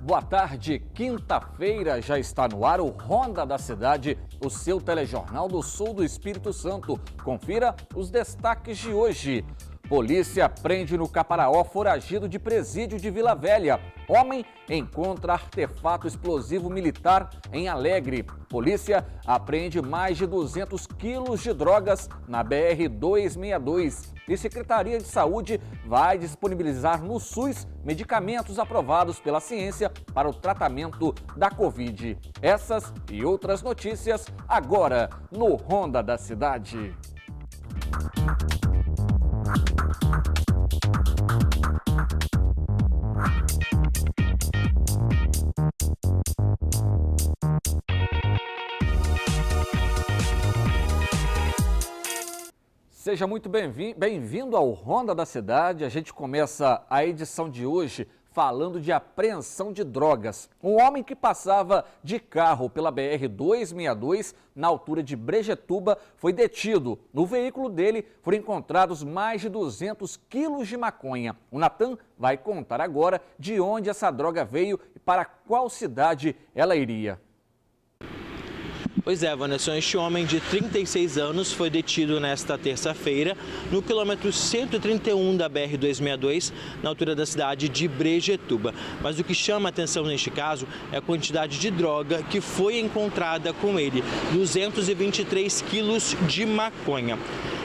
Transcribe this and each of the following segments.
Boa tarde, quinta-feira já está no ar o Ronda da Cidade, o seu telejornal do sul do Espírito Santo. Confira os destaques de hoje. Polícia prende no Caparaó foragido de presídio de Vila Velha. Homem encontra artefato explosivo militar em Alegre. Polícia apreende mais de 200 quilos de drogas na BR-262. E Secretaria de Saúde vai disponibilizar no SUS medicamentos aprovados pela ciência para o tratamento da Covid. Essas e outras notícias agora no Ronda da Cidade. Seja muito bem-vindo ao Ronda da Cidade. A gente começa a edição de hoje falando de apreensão de drogas. Um homem que passava de carro pela BR-262, na altura de Brejetuba, foi detido. No veículo dele foram encontrados mais de 200 quilos de maconha. O Natan vai contar agora de onde essa droga veio e para qual cidade ela iria. Pois é, Vanessa, este homem de 36 anos foi detido nesta terça-feira no quilômetro 131 da BR-262, na altura da cidade de Brejetuba. Mas o que chama a atenção neste caso é a quantidade de droga que foi encontrada com ele, 223 quilos de maconha.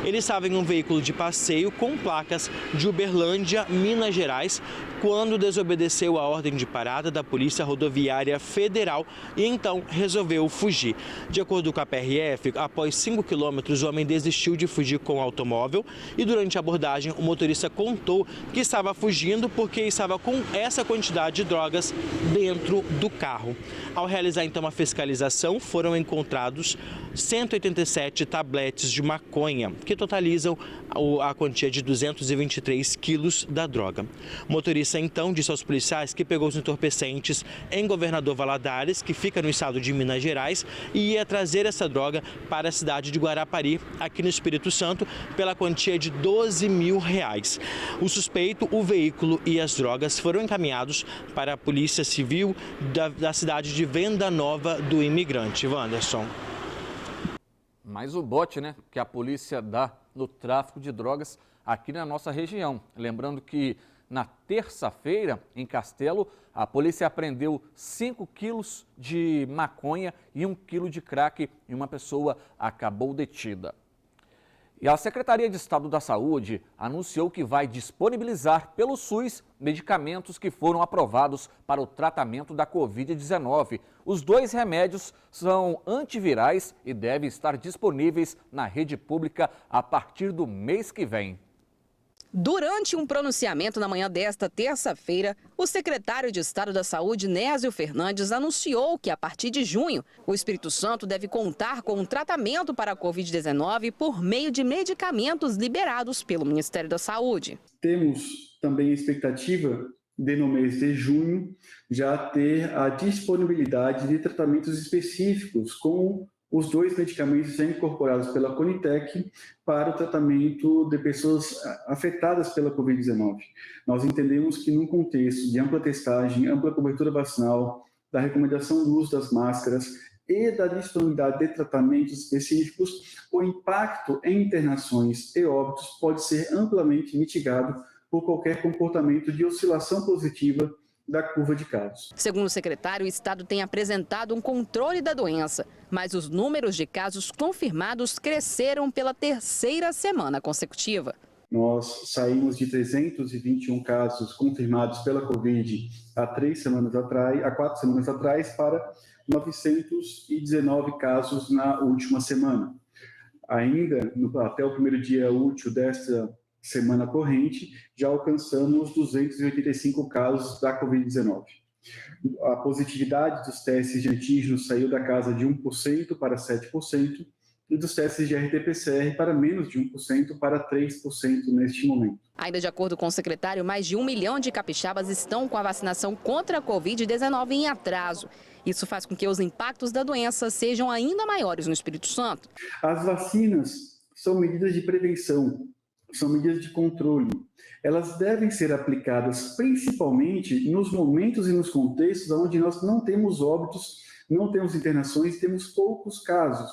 Ele estava em um veículo de passeio com placas de Uberlândia, Minas Gerais, quando desobedeceu a ordem de parada da Polícia Rodoviária Federal e então resolveu fugir. De acordo com a PRF, após 5 quilômetros, o homem desistiu de fugir com o automóvel e durante a abordagem o motorista contou que estava fugindo porque estava com essa quantidade de drogas dentro do carro. Ao realizar então a fiscalização, foram encontrados 187 tabletes de maconha, que totalizam a quantia de 223 quilos da droga. O motorista então disse aos policiais que pegou os entorpecentes em Governador Valadares, que fica no estado de Minas Gerais, e ia trazer essa droga para a cidade de Guarapari, aqui no Espírito Santo, pela quantia de R$12 mil. O suspeito, o veículo e as drogas foram encaminhados para a Polícia Civil da cidade de Venda Nova do Imigrante. Wanderson. Mais o bote, né, que a polícia dá no tráfico de drogas aqui na nossa região. Lembrando que na terça-feira, em Castelo, a polícia apreendeu 5 quilos de maconha e 1 quilo de crack e uma pessoa acabou detida. E a Secretaria de Estado da Saúde anunciou que vai disponibilizar pelo SUS medicamentos que foram aprovados para o tratamento da Covid-19. Os 2 remédios são antivirais e devem estar disponíveis na rede pública a partir do mês que vem. Durante um pronunciamento na manhã desta terça-feira, o secretário de Estado da Saúde, Nésio Fernandes, anunciou que a partir de junho, o Espírito Santo deve contar com um tratamento para a Covid-19 por meio de medicamentos liberados pelo Ministério da Saúde. Temos também a expectativa de, no mês de junho, já ter a disponibilidade de tratamentos específicos com os 2 medicamentos já incorporados pela Conitec para o tratamento de pessoas afetadas pela Covid-19. Nós entendemos que, num contexto de ampla testagem, ampla cobertura vacinal, da recomendação do uso das máscaras e da disponibilidade de tratamentos específicos, o impacto em internações e óbitos pode ser amplamente mitigado por qualquer comportamento de oscilação positiva da curva de casos. Segundo o secretário, o Estado tem apresentado um controle da doença, mas os números de casos confirmados cresceram pela 3ª semana consecutiva. Nós saímos de 321 casos confirmados pela Covid há 4 semanas atrás, para 919 casos na última semana. Ainda, até o primeiro dia útil desta semana corrente, já alcançamos 285 casos da Covid-19. A positividade dos testes de antígenos saiu da casa de 1% para 7% e dos testes de RT-PCR para menos de 1% para 3% neste momento. Ainda de acordo com o secretário, mais de 1 milhão de capixabas estão com a vacinação contra a Covid-19 em atraso. Isso faz com que os impactos da doença sejam ainda maiores no Espírito Santo. As vacinas são medidas de prevenção. são medidas de controle. Elas devem ser aplicadas principalmente nos momentos e nos contextos onde nós não temos óbitos, não temos internações, temos poucos casos,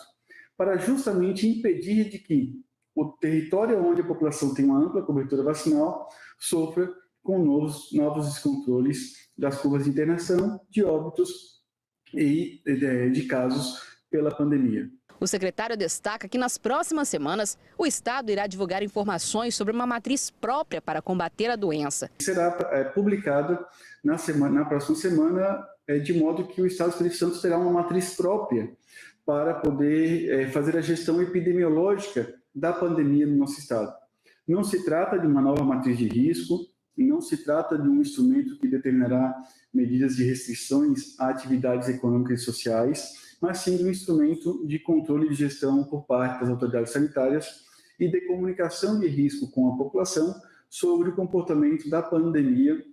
para justamente impedir de que o território onde a população tem uma ampla cobertura vacinal sofra com novos descontroles das curvas de internação, de óbitos e de casos pela pandemia. O secretário destaca que nas próximas semanas o Estado irá divulgar informações sobre uma matriz própria para combater a doença. Será publicado na próxima semana, de modo que o Estado do Espírito Santo terá uma matriz própria para poder fazer a gestão epidemiológica da pandemia no nosso Estado. Não se trata de uma nova matriz de risco, não se trata de um instrumento que determinará medidas de restrições a atividades econômicas e sociais, mas sim de um instrumento de controle de gestão por parte das autoridades sanitárias e de comunicação de risco com a população sobre o comportamento da pandemia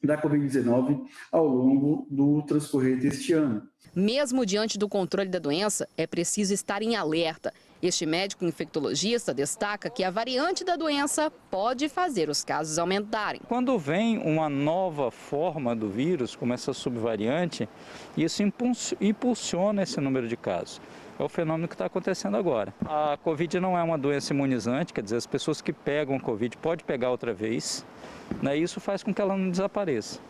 da Covid-19 ao longo do transcorrer deste ano. Mesmo diante do controle da doença, é preciso estar em alerta. Este médico infectologista destaca que a variante da doença pode fazer os casos aumentarem. Quando vem uma nova forma do vírus, como essa subvariante, isso impulsiona esse número de casos. É o fenômeno que está acontecendo agora. A Covid não é uma doença imunizante, quer dizer, as pessoas que pegam Covid podem pegar outra vez, né? Isso faz com que ela não desapareça.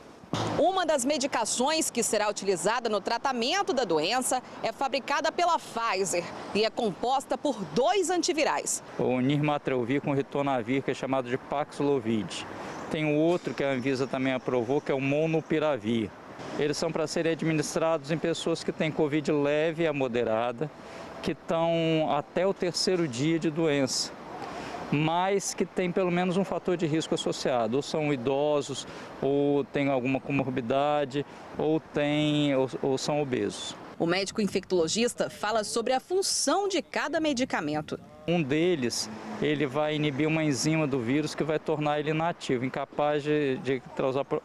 Uma das medicações que será utilizada no tratamento da doença é fabricada pela Pfizer e é composta por 2 antivirais. O Nirmatrelvir com ritonavir, que é chamado de Paxlovid. Tem o outro que a Anvisa também aprovou, que é o Molnupiravir. Eles são para serem administrados em pessoas que têm Covid leve a moderada, que estão até o 3º dia de doença, mas que tem pelo menos um fator de risco associado, ou são idosos, ou têm alguma comorbidade, ou são obesos. O médico infectologista fala sobre a função de cada medicamento. Um deles, ele vai inibir uma enzima do vírus que vai tornar ele inativo, incapaz de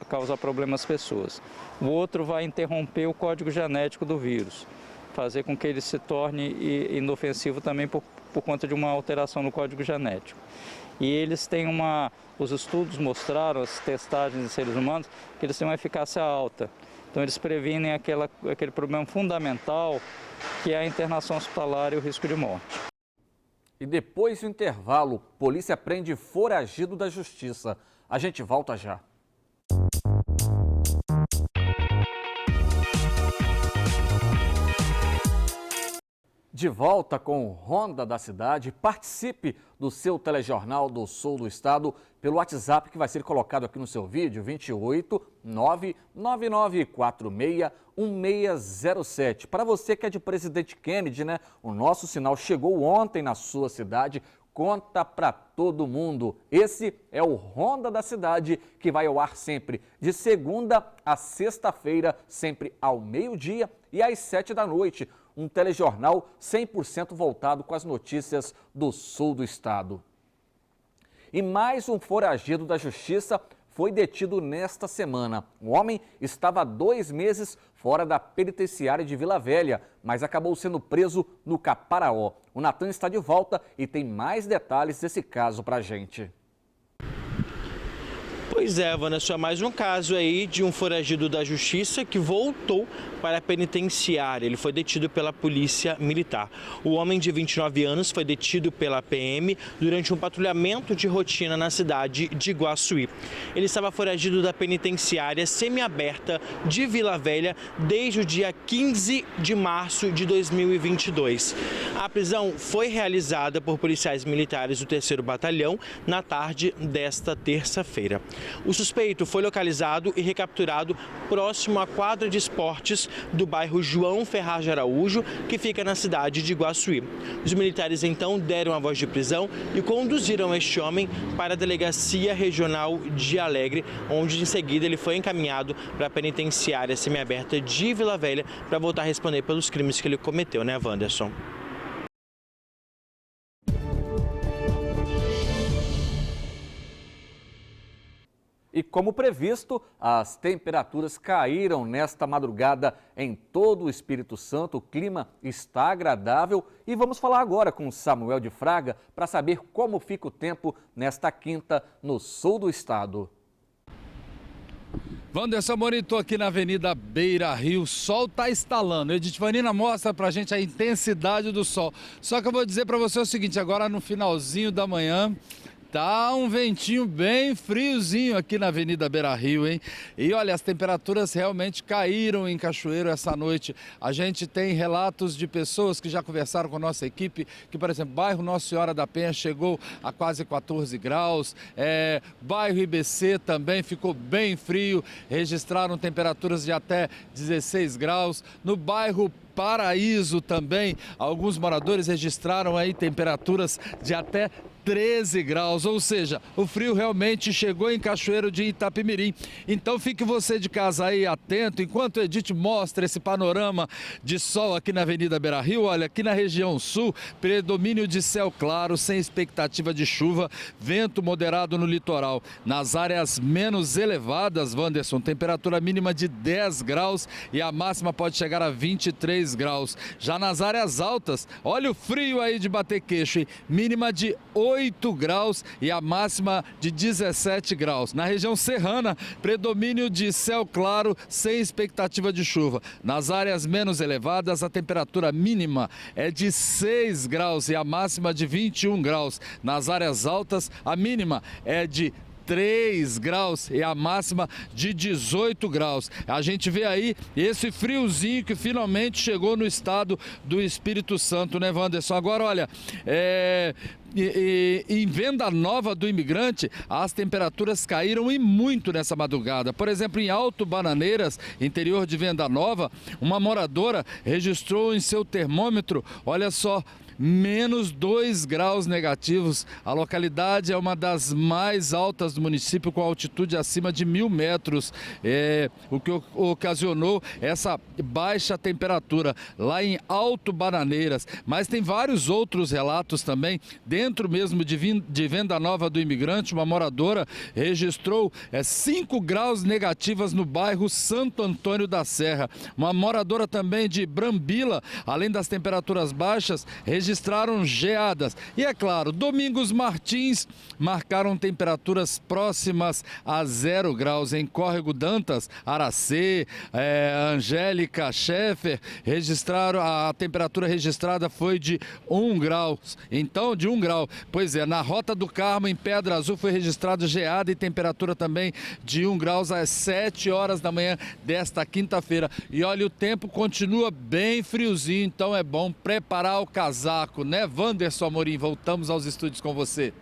causar problemas às pessoas. O outro vai interromper o código genético do vírus, fazer com que ele se torne inofensivo também por conta de uma alteração no código genético. E eles têm os estudos mostraram, as testagens em seres humanos, que eles têm uma eficácia alta. Então eles previnem aquele problema fundamental, que é a internação hospitalar e o risco de morte. E depois do intervalo, polícia prende foragido da justiça. A gente volta já. De volta com o Ronda da Cidade, participe do seu telejornal do Sul do Estado pelo WhatsApp que vai ser colocado aqui no seu vídeo, 28 99946 1607. Para você que é de Presidente Kennedy, né? O nosso sinal chegou ontem na sua cidade. Conta para todo mundo. Esse é o Ronda da Cidade, que vai ao ar sempre de segunda a sexta-feira, sempre ao meio-dia e às 7 da noite. Um telejornal 100% voltado com as notícias do sul do estado. E mais um foragido da justiça foi detido nesta semana. O homem estava há 2 meses fora da penitenciária de Vila Velha, mas acabou sendo preso no Caparaó. O Natan está de volta e tem mais detalhes desse caso pra gente. Pois é, Vanessa, mais um caso aí de um foragido da justiça que voltou para a penitenciária. Ele foi detido pela polícia militar. O homem de 29 anos foi detido pela PM durante um patrulhamento de rotina na cidade de Iguaçuí. Ele estava foragido da penitenciária semiaberta de Vila Velha desde o dia 15 de março de 2022. A prisão foi realizada por policiais militares do 3º Batalhão na tarde desta terça-feira. O suspeito foi localizado e recapturado próximo à quadra de esportes do bairro João Ferraz de Araújo, que fica na cidade de Iguaçuí. Os militares então deram a voz de prisão e conduziram este homem para a Delegacia Regional de Alegre, onde em seguida ele foi encaminhado para a penitenciária semiaberta de Vila Velha para voltar a responder pelos crimes que ele cometeu, né, Wanderson? E como previsto, as temperaturas caíram nesta madrugada em todo o Espírito Santo. O clima está agradável e vamos falar agora com Samuel de Fraga para saber como fica o tempo nesta quinta no sul do estado. Wanderson Amorim, estou aqui na Avenida Beira Rio, o sol está estalando. Edith Vanina mostra pra gente a intensidade do sol. Só que eu vou dizer para você o seguinte, agora no finalzinho da manhã, tá um ventinho bem friozinho aqui na Avenida Beira Rio, hein? E olha, as temperaturas realmente caíram em Cachoeiro essa noite. A gente tem relatos de pessoas que já conversaram com a nossa equipe, que, por exemplo, bairro Nossa Senhora da Penha chegou a quase 14 graus, bairro IBC também ficou bem frio, registraram temperaturas de até 16 graus. No bairro Paraíso também, alguns moradores registraram aí temperaturas de até 13 graus, ou seja, o frio realmente chegou em Cachoeiro de Itapemirim. Então fique você de casa aí atento, enquanto o Edith mostra esse panorama de sol aqui na Avenida Beira Rio. Olha, aqui na região sul, predomínio de céu claro, sem expectativa de chuva, vento moderado no litoral. Nas áreas menos elevadas, Wanderson, temperatura mínima de 10 graus e a máxima pode chegar a 23 graus. Já nas áreas altas, olha o frio aí de bater queixo, hein? Mínima de 8 graus e a máxima de 17 graus. Na região serrana, predomínio de céu claro, sem expectativa de chuva. Nas áreas menos elevadas, a temperatura mínima é de 6 graus e a máxima de 21 graus. Nas áreas altas, a mínima é de 3 graus e a máxima de 18 graus. A gente vê aí esse friozinho que finalmente chegou no estado do Espírito Santo, né, Wanderson? Agora, olha, em Venda Nova do Imigrante, as temperaturas caíram e muito nessa madrugada. Por exemplo, em Alto Bananeiras, interior de Venda Nova, uma moradora registrou em seu termômetro, olha só, menos 2 graus negativos. A localidade é uma das mais altas do município, com altitude acima de 1.000 metros, o que ocasionou essa baixa temperatura lá em Alto Bananeiras. Mas tem vários outros relatos também, dentro mesmo de Venda Nova do Imigrante, uma moradora registrou 5 graus negativas no bairro Santo Antônio da Serra. Uma moradora também de Brambila, além das temperaturas baixas, registraram geadas. E é claro, Domingos Martins marcaram temperaturas próximas a 0 graus. Em Córrego Dantas, Aracê, Angélica, Scheffer, registraram, a temperatura registrada foi de 1 grau. Então, de 1 grau. Pois é, na Rota do Carmo, em Pedra Azul, foi registrado geada e temperatura também de 1 grau às 7 horas da manhã desta quinta-feira. E olha, o tempo continua bem friozinho, então é bom preparar o casaco, né, Wanderson Amorim? Voltamos aos estúdios com você.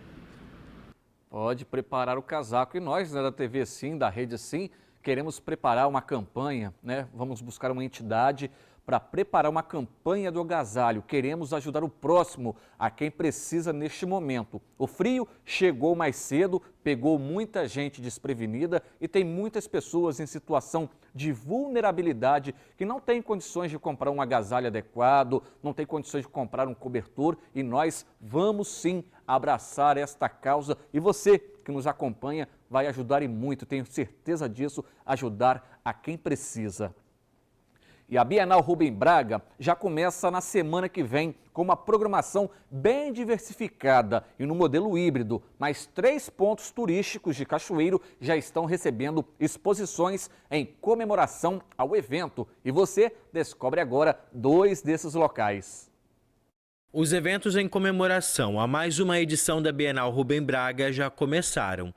Pode preparar o casaco. E nós, né, da TV Sim, da Rede Sim, queremos preparar uma campanha, né? Vamos buscar uma entidade para preparar uma campanha do agasalho. Queremos ajudar o próximo, a quem precisa neste momento. O frio chegou mais cedo, pegou muita gente desprevenida e tem muitas pessoas em situação de vulnerabilidade que não tem condições de comprar um agasalho adequado, não tem condições de comprar um cobertor, e nós vamos sim abraçar esta causa, e você que nos acompanha vai ajudar e muito, tenho certeza disso, ajudar a quem precisa. E a Bienal Rubem Braga já começa na semana que vem com uma programação bem diversificada e no modelo híbrido. Mais 3 pontos turísticos de Cachoeiro já estão recebendo exposições em comemoração ao evento. E você descobre agora 2 desses locais. Os eventos em comemoração a mais uma edição da Bienal Rubem Braga já começaram.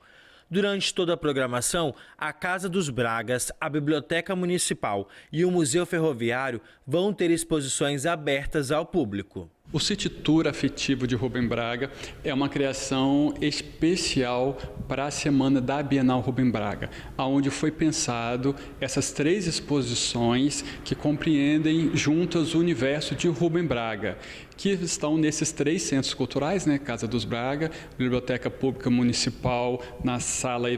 Durante toda a programação, a Casa dos Bragas, a Biblioteca Municipal e o Museu Ferroviário vão ter exposições abertas ao público. O City Tour Afetivo de Rubem Braga é uma criação especial para a semana da Bienal Rubem Braga, onde foi pensado essas 3 exposições que compreendem juntas o universo de Rubem Braga, que estão nesses 3 centros culturais, né? Casa dos Braga, Biblioteca Pública Municipal, na Sala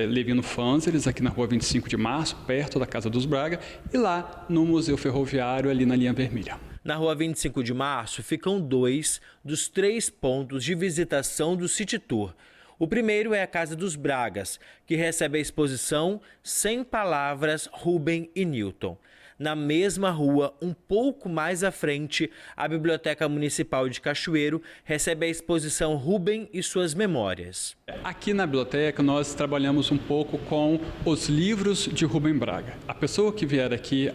Levino Fanzeles, aqui na Rua 25 de Março, perto da Casa dos Braga, e lá no Museu Ferroviário, ali na linha vermelha. Na Rua 25 de Março ficam 2 dos 3 pontos de visitação do City Tour. O primeiro é a Casa dos Bragas, que recebe a exposição Sem Palavras, Rubem e Newton. Na mesma rua, um pouco mais à frente, a Biblioteca Municipal de Cachoeiro recebe a exposição Rubem e Suas Memórias. Aqui na biblioteca nós trabalhamos um pouco com os livros de Rubem Braga. A pessoa que vier aqui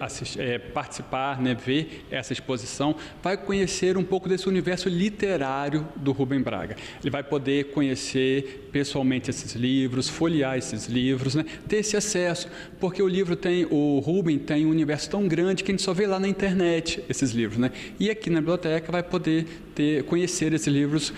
participar, ver essa exposição, vai conhecer um pouco desse universo literário do Rubem Braga. Ele vai poder conhecer pessoalmente esses livros, folhear esses livros, ter esse acesso, porque o Rubem tem um universo tão grande que a gente só vê lá na internet esses livros, E aqui na biblioteca vai poder conhecer esses livros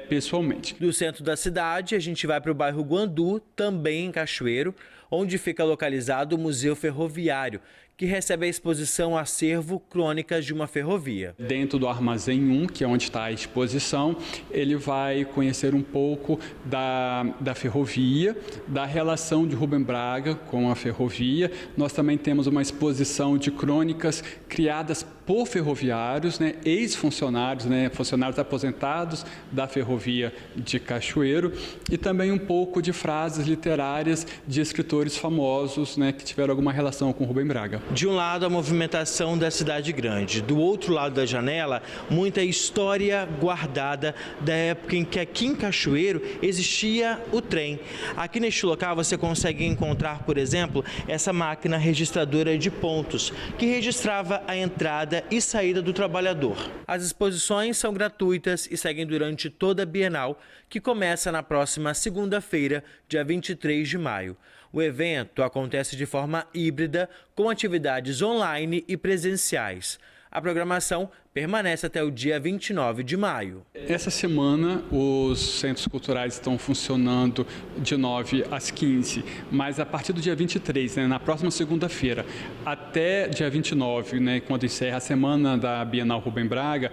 pessoalmente. Do centro da cidade, a gente vai para o bairro Guandu, também em Cachoeiro, onde fica localizado o Museu Ferroviário, que recebe a exposição Acervo Crônicas de uma Ferrovia. Dentro do Armazém 1, que é onde está a exposição, ele vai conhecer um pouco da ferrovia, da relação de Rubem Braga com a ferrovia. Nós também temos uma exposição de crônicas criadas por ferroviários, ex-funcionários, funcionários aposentados da Ferrovia de Cachoeiro, e também um pouco de frases literárias de escritores famosos, que tiveram alguma relação com Rubem Braga. De um lado, a movimentação da cidade grande. Do outro lado da janela, muita história guardada da época em que aqui em Cachoeiro existia o trem. Aqui neste local você consegue encontrar, por exemplo, essa máquina registradora de pontos, que registrava a entrada e saída do trabalhador. As exposições são gratuitas e seguem durante toda a Bienal, que começa na próxima segunda-feira, dia 23 de maio. O evento acontece de forma híbrida, com atividades online e presenciais. A programação permanece até o dia 29 de maio. Essa semana, os centros culturais estão funcionando de 9 às 15, mas a partir do dia 23, na próxima segunda-feira, até dia 29, quando encerra a semana da Bienal Rubem Braga,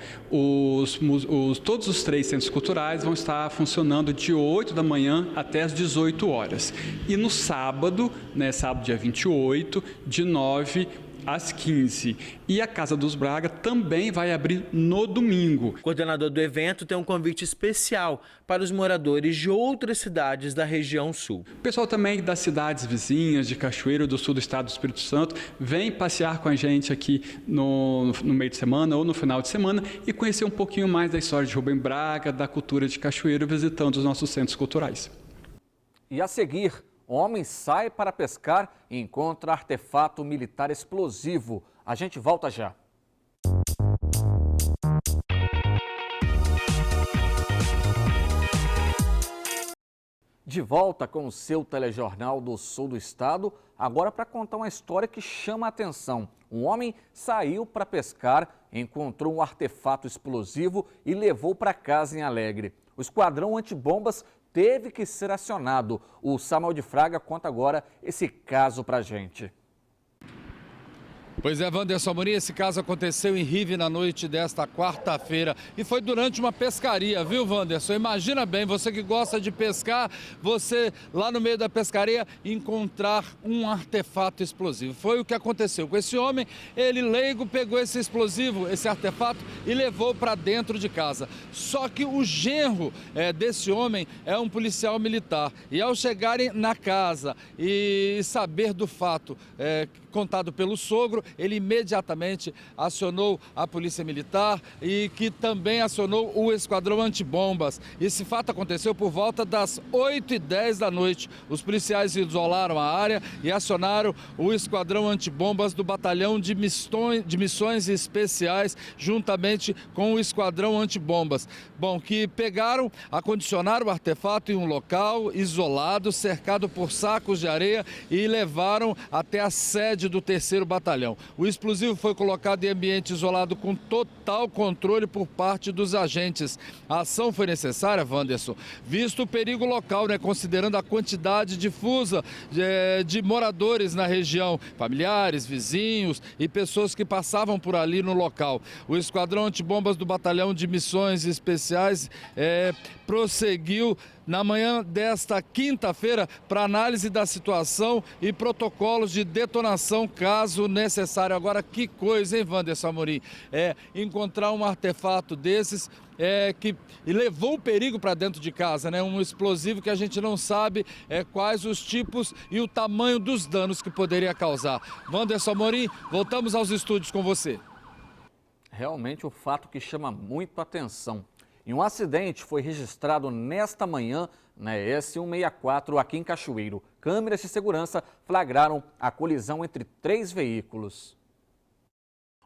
todos os 3 centros culturais vão estar funcionando de 8 da manhã até as 18 horas. E no sábado, sábado dia 28, de 9 às 15. E a Casa dos Braga também vai abrir no domingo. O coordenador do evento tem um convite especial para os moradores de outras cidades da região sul. O pessoal também das cidades vizinhas, de Cachoeiro, do sul do estado do Espírito Santo, vem passear com a gente aqui no meio de semana ou no final de semana e conhecer um pouquinho mais da história de Rubem Braga, da cultura de Cachoeiro, visitando os nossos centros culturais. E a seguir, homem sai para pescar e encontra artefato militar explosivo. A gente volta já. De volta com o seu telejornal do sul do estado, agora para contar uma história que chama a atenção. Um homem saiu para pescar, encontrou um artefato explosivo e levou para casa em Alegre. O esquadrão antibombas teve que ser acionado. O Samuel de Fraga conta agora esse caso pra gente. Pois é, Wanderson Amorim, esse caso aconteceu em Rive na noite desta quarta-feira e foi durante uma pescaria, viu, Wanderson? Imagina bem, você que gosta de pescar, você lá no meio da pescaria encontrar um artefato explosivo. Foi o que aconteceu com esse homem. Ele, leigo, pegou esse explosivo, esse artefato e levou para dentro de casa. Só que o genro desse homem é um policial militar e ao chegarem na casa e saber do fato contado pelo sogro, ele imediatamente acionou a polícia militar e que também acionou o esquadrão antibombas. Esse fato aconteceu por volta das 8h10 da noite. Os policiais isolaram a área e acionaram o esquadrão antibombas do batalhão de missões especiais, juntamente com o esquadrão antibombas. Bom, que pegaram, acondicionaram o artefato em um local isolado, cercado por sacos de areia e levaram até a sede do 3º Batalhão. O explosivo foi colocado em ambiente isolado com total controle por parte dos agentes. A ação foi necessária, Wanderson, visto o perigo local, considerando a quantidade difusa de moradores na região, familiares, vizinhos e pessoas que passavam por ali no local. O esquadrão antibombas do Batalhão de Missões Especiais prosseguiu na manhã desta quinta-feira para análise da situação e protocolos de detonação caso necessário. Agora, que coisa, hein, Wanderson Amorim? Encontrar um artefato desses que levou o perigo para dentro de casa, né? Um explosivo que a gente não sabe quais os tipos e o tamanho dos danos que poderia causar. Wanderson Amorim, voltamos aos estúdios com você. Realmente um fato que chama muito atenção. E um acidente foi registrado nesta manhã na S164 aqui em Cachoeiro. Câmeras de segurança flagraram a colisão entre 3 veículos.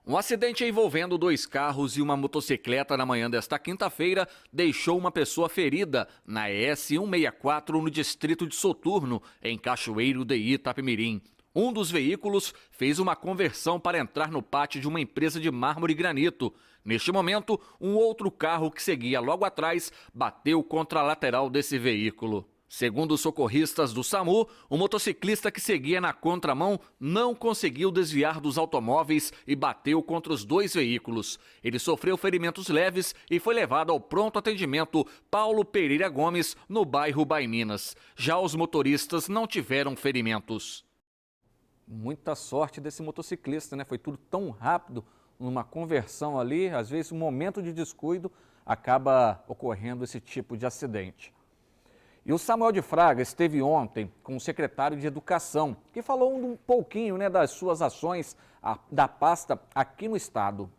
Um acidente envolvendo 2 carros e uma motocicleta na manhã desta quinta-feira deixou uma pessoa ferida na S164 no distrito de Soturno, em Cachoeiro de Itapemirim. Um dos veículos fez uma conversão para entrar no pátio de uma empresa de mármore e granito. Neste momento, um outro carro que seguia logo atrás bateu contra a lateral desse veículo. Segundo os socorristas do SAMU, o motociclista que seguia na contramão não conseguiu desviar dos automóveis e bateu contra os 2 veículos. Ele sofreu ferimentos leves e foi levado ao pronto atendimento Paulo Pereira Gomes, no bairro Baiminas. Já os motoristas não tiveram ferimentos. Muita sorte desse motociclista, né? Foi tudo tão rápido, numa conversão ali, às vezes um momento de descuido acaba ocorrendo esse tipo de acidente. E o Samuel de Fraga esteve ontem com o secretário de Educação, que falou um pouquinho, né, das suas ações da pasta aqui no estado.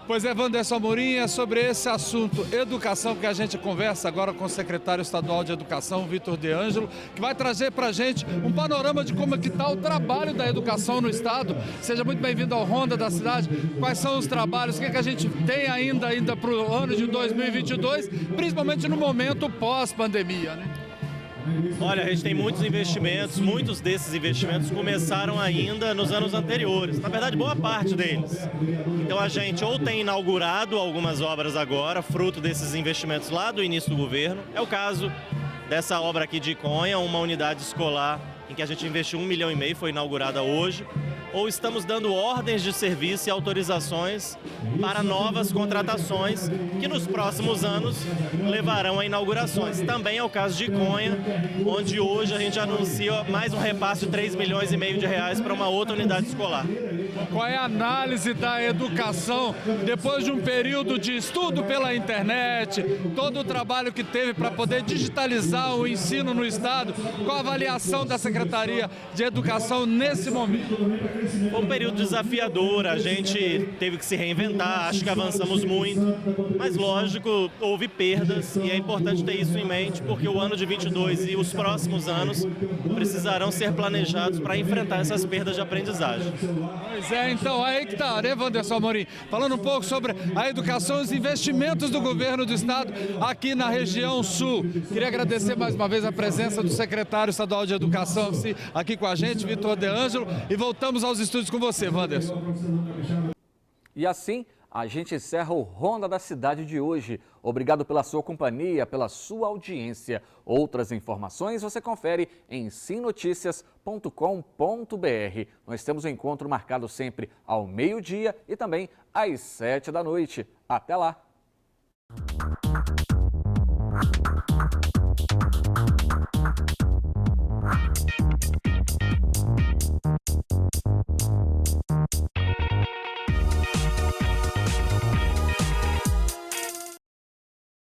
Pois é, Wanderson Amorim, é sobre esse assunto, educação, que a gente conversa agora com o secretário estadual de Educação, Vitor De Ângelo, que vai trazer para a gente um panorama de como é que está o trabalho da educação no estado. Seja muito bem-vindo ao Ronda da Cidade. Quais são os trabalhos, o que a gente tem ainda para o ano de 2022, principalmente no momento pós-pandemia, né? Olha, a gente tem muitos investimentos, muitos desses investimentos começaram ainda nos anos anteriores, na verdade boa parte deles. Então a gente ou tem inaugurado algumas obras agora, fruto desses investimentos lá do início do governo. É o caso dessa obra aqui de Iconha, uma unidade escolar em que a gente investiu R$1,5 milhão, foi inaugurada hoje. Ou estamos dando ordens de serviço e autorizações para novas contratações que nos próximos anos levarão a inaugurações. Também é o caso de Iconha, onde hoje a gente anuncia mais um repasse de R$3,5 milhões para uma outra unidade escolar. Qual é a análise da educação depois de um período de estudo pela internet, todo o trabalho que teve para poder digitalizar o ensino no estado? Qual a avaliação da Secretaria de Educação nesse momento? Foi um período desafiador, a gente teve que se reinventar, acho que avançamos muito, mas lógico, houve perdas e é importante ter isso em mente, porque o ano de 22 e os próximos anos precisarão ser planejados para enfrentar essas perdas de aprendizagem. Pois é, então aí que tá, né, Wanderson Amorim? Falando um pouco sobre a educação e os investimentos do governo do estado aqui na região sul. Queria agradecer mais uma vez a presença do secretário estadual de Educação aqui com a gente, Vitor De Ângelo, e voltamos aos estúdios com você, Wanderson. E assim, a gente encerra o Ronda da Cidade de hoje. Obrigado pela sua companhia, pela sua audiência. Outras informações você confere em simnoticias.com.br. Nós temos um encontro marcado sempre ao meio-dia e também às 7 da noite. Até lá!